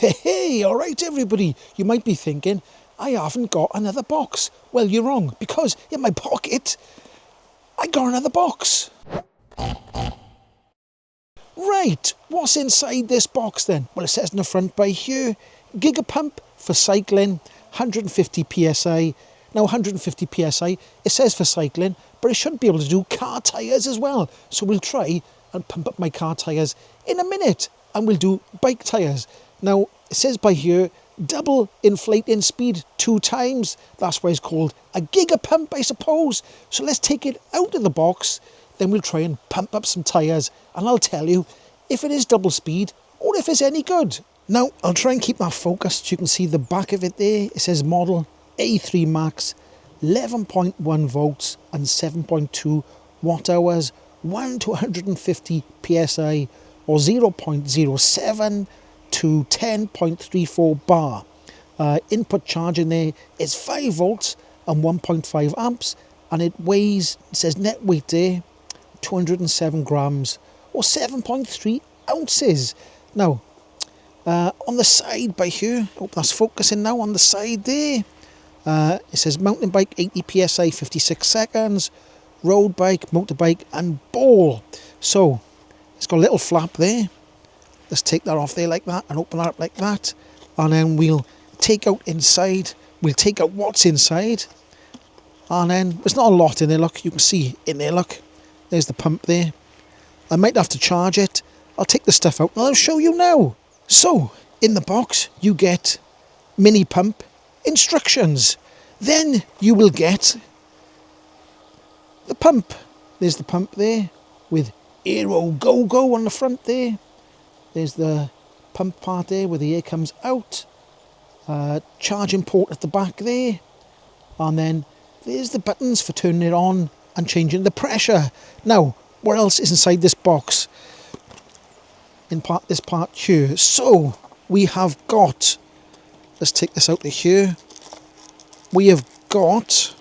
Hey, all right, everybody. You might be thinking, I haven't got another box. Well, you're wrong, because in my pocket, I got another box. Right, what's inside this box then? Well, it says in the front by here, Giga Pump for cycling, 150 PSI. Now, 150 PSI, it says for cycling, but it should be able to do car tyres as well. So we'll try and pump up my car tyres in a minute, and we'll do bike tyres. Now, it says by here, double inflating speed 2 times. That's why it's called a Giga Pump, I suppose. So let's take it out of the box, then we'll try and pump up some tyres, and I'll tell you if it is double speed or if it's any good. Now, I'll try and keep that focused. You can see the back of it there. It says model A3 Max, 11.1 volts and 7.2 watt hours, 1 to 150 PSI or 0.07 to 10.34 bar. Input charge in there is 5 volts and 1.5 amps, and it weighs, it says net weight there, 207 grams or 7.3 ounces. Now, on the side by here, hope that's focusing now, on the side there, it says mountain bike 80 PSI 56 seconds, road bike, motorbike and ball. So it's got a little flap there. Let's take that off there like that and open that up like that, and then we'll take out inside, we'll take out what's inside, and then there's not a lot in there. Look, you can see in there, look, there's the pump there. I might have to charge it. I'll take the stuff out and I'll show you now. So in the box you get mini pump instructions, then you will get the pump. There's the pump there with AEROGOGO on the front there. There's the pump part there where the air comes out, charging port at the back there, and then there's the buttons for turning it on and changing the pressure. Now, what else is inside this box? This part here. So we have got, let's take this out of here. We have got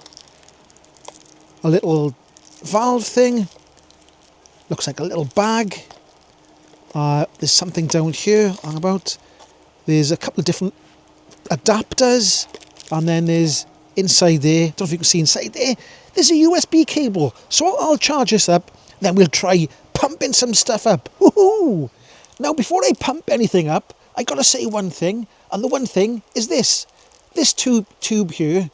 a little valve thing. Looks like a little bag. There's something down here hang about. There's a couple of different adapters, and then there's inside there, don't know if you can see inside there, there's a USB cable. So I'll charge this up, then we'll try pumping some stuff up. Woohoo! Now, before I pump anything up, I gotta say one thing, and the one thing is this. This tube here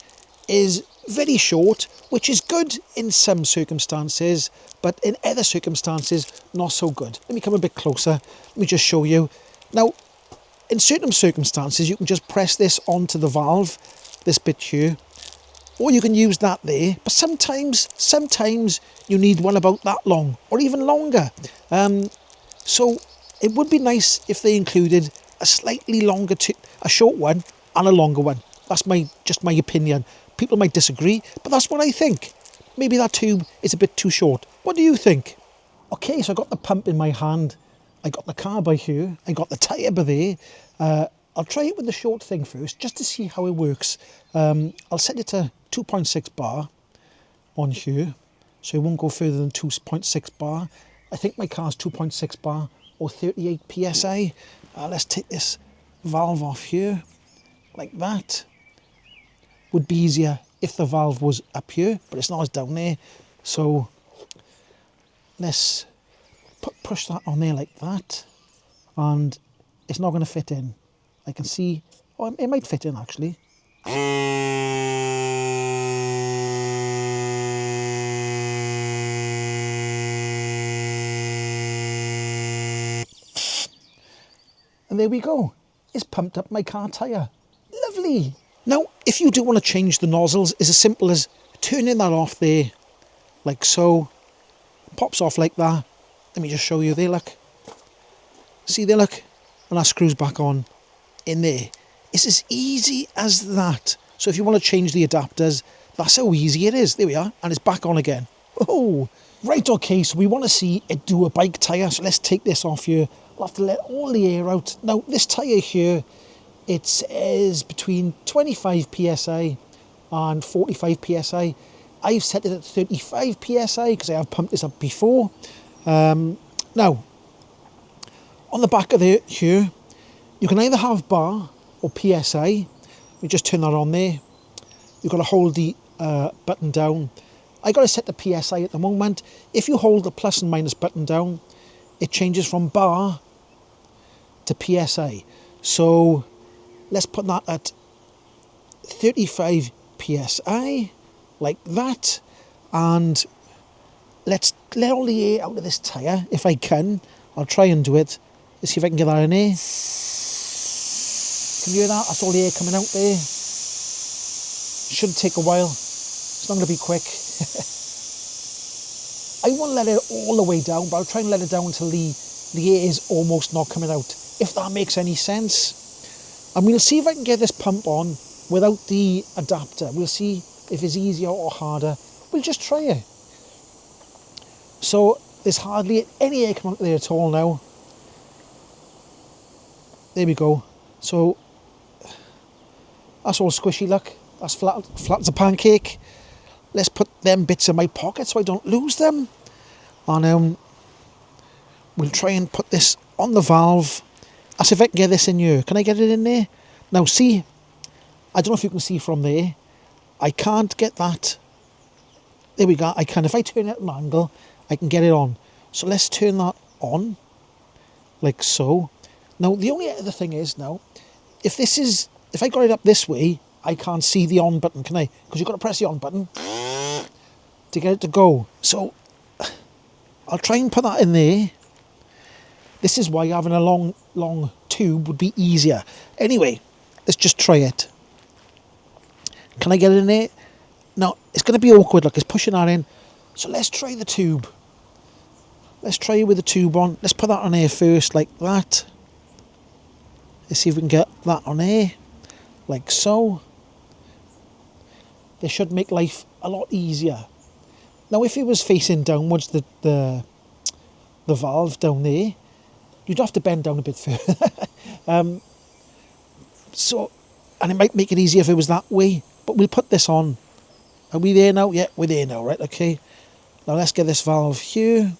is very short, which is good in some circumstances, but in other circumstances, not so good. Let me come a bit closer. Let me just show you. Now, in certain circumstances, you can just press this onto the valve, this bit here, or you can use that there. But sometimes you need one about that long, or even longer. So it would be nice if they included a slightly longer, a short one and a longer one. That's just my opinion. People might disagree, but that's what I think. Maybe that tube is a bit too short. What do you think? Okay, so I got the pump in my hand. I got the car by here. I got the tyre by there. I'll try it with the short thing first, just to see how it works. I'll set it to 2.6 bar on here, so it won't go further than 2.6 bar. I think my car's 2.6 bar or 38 PSI. Let's take this valve off here, like that. Would be easier if the valve was up here, but it's not, as down there. So let's push that on there like that, and it's not going to fit in. I can see, oh, it might fit in actually. And there we go. It's pumped up my car tyre. Lovely. Now, if you do want to change the nozzles, it's as simple as turning that off there, like so. Pops off like that. Let me just show you there, look. See there, look. And that screws back on in there. It's as easy as that. So if you want to change the adapters, that's how easy it is. There we are. And it's back on again. Oh, right, okay. So we want to see it do a bike tyre. So let's take this off here. I'll have to let all the air out. Now, this tyre here, it says between 25 PSI and 45 PSI. I've set it at 35 PSI because I have pumped this up before. Now, on the back of here, You can either have bar or PSI. We just turn that on there. You've got to hold the button down. I got to set the PSI at the moment. If you hold the plus and minus button down, it changes from bar to PSI. So let's put that at 35 PSI, like that. And let's let all the air out of this tyre, if I can. I'll try and do it. Let's see if I can get that in there. Can you hear that? That's all the air coming out there. Shouldn't take a while. It's not going to be quick. I won't let it all the way down, but I'll try and let it down until the air is almost not coming out, if that makes any sense. And we'll see if I can get this pump on without the adapter. We'll see if it's easier or harder. We'll just try it. So there's hardly any air coming out there at all now. There we go. So that's all squishy, look. That's flat as a pancake. Let's put them bits in my pocket so I don't lose them. And we'll try and put this on the valve. As if I can get this in here. Can I get it in there? Now see, I don't know if you can see from there. I can't get that. There we go. I can. If I turn it at an angle, I can get it on. So let's turn that on, like so. Now the only other thing is now, if I got it up this way, I can't see the on button, can I? Because you've got to press the on button to get it to go. So I'll try and put that in there. This is why having a long tube would be easier. Anyway, let's just try it. Can I get it in there? No, it's going to be awkward. Look, it's pushing that in. So let's try the tube. Let's try it with the tube on. Let's put that on here first, like that. Let's see if we can get that on here, like so. This should make life a lot easier. Now, if it was facing downwards, the valve down there, you'd have to bend down a bit further. And it might make it easier if it was that way. But we'll put this on. Are we there now? Yeah, we're there now, right? Okay. Now let's get this valve here.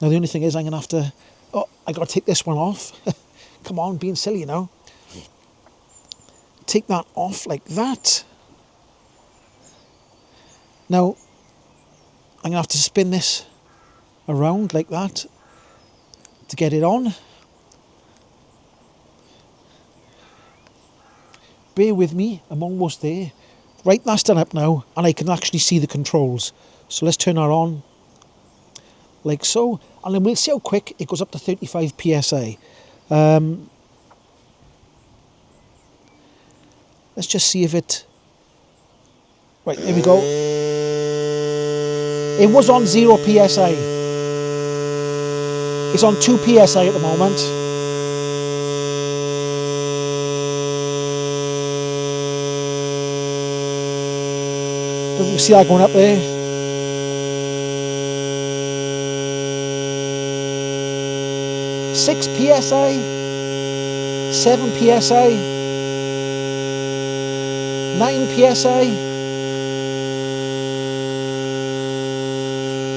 Now the only thing is I'm going to have to... Oh, I got to take this one off. Come on, being silly now. Take that off like that. Now, I'm going to have to spin this around like that to get it on. Bear with me, I'm almost there. Right, that's done up now, and I can actually see the controls. So let's turn that on, like so, and then we'll see how quick it goes up to 35 PSI. Let's just see if it... Right, there we go. It was on 0 PSI. It's on 2 PSI at the moment. Doesn't see that going up there. Six PSI, 7 PSI, 9 PSI,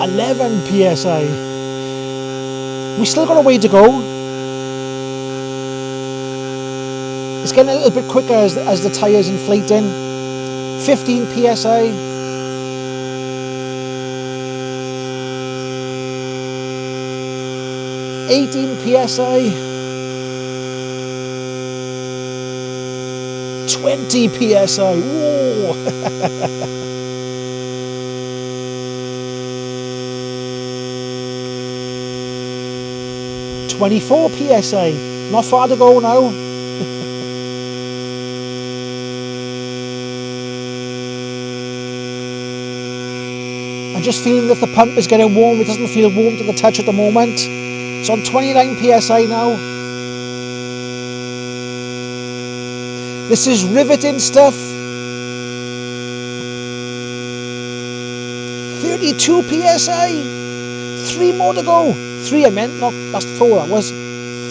11 PSI. We still got a way to go. It's getting a little bit quicker as the tyres inflating. 15 PSI. 18 PSI. 20 PSI. Whoa. 24 PSI. Not far to go now. I'm just feeling that the pump is getting warm. It doesn't feel warm to the touch at the moment. It's on 29 PSI now. This is riveting stuff. 32 PSI. 3 more to go. 3 I meant, not, that's 4 that was.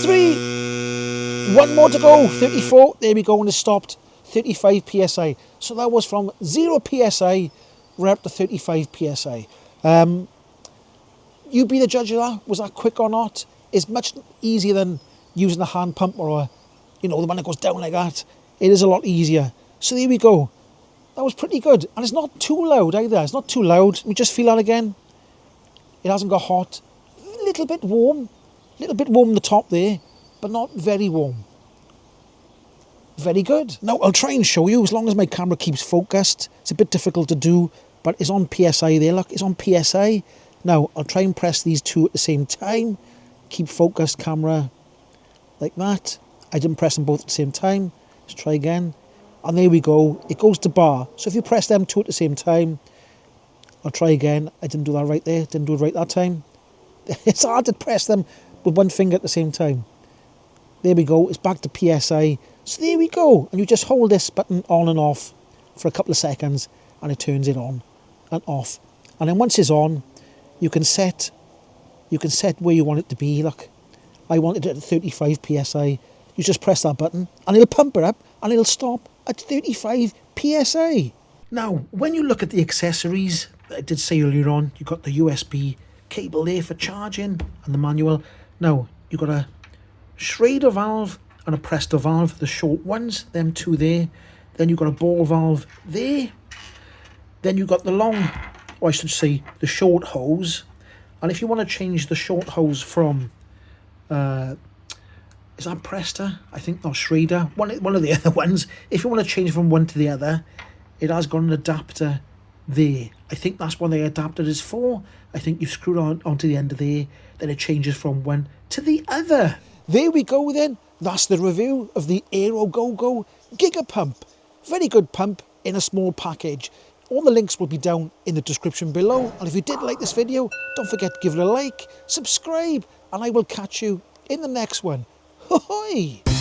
3. 1 more to go. 34. There we go, and it stopped. 35 PSI. So that was from 0 PSI right up to 35 PSI. You be the judge of that. Was that quick or not? It's much easier than using a hand pump or you know, the one that goes down like that. It is a lot easier. So there we go. That was pretty good. And it's not too loud either. It's not too loud. Let me just feel that again. It hasn't got hot. A little bit warm. A little bit warm on the top there, but not very warm. Very good. Now, I'll try and show you as long as my camera keeps focused. It's a bit difficult to do, but it's on PSI there. Look, it's on PSI. Now, I'll try and press these two at the same time. Keep focused, camera, like that. I didn't press them both at the same time. Let's try again. And there we go. It goes to bar. So if you press them two at the same time, I'll try again. I didn't do that right there. Didn't do it right that time. It's hard to press them with one finger at the same time. There we go. It's back to PSI. So there we go. And you just hold this button on and off for a couple of seconds and it turns it on and off. And then once it's on, you can set where you want it to be. Look, I wanted it at 35 PSI. You just press that button and it'll pump it up and it'll stop at 35 PSI. Now, when you look at the accessories, I did say earlier on, you've got the USB cable there for charging and the manual. Now, you've got a Schrader valve and a Presto valve, the short ones, them two there. Then you've got a ball valve there. Then you've got the long, or I should say, the short hose. And if you want to change the short hose from, is that Presto? I think not Schrader. One of the other ones. If you want to change from one to the other, it has got an adapter there. I think that's what the adapter is for. I think you screw it onto the end of there, then it changes from one to the other. There we go then. That's the review of the AEROGOGO Giga Pump. Very good pump in a small package. All the links will be down in the description below. And if you did like this video, don't forget to give it a like, subscribe, and I will catch you in the next one. Ho-hoi!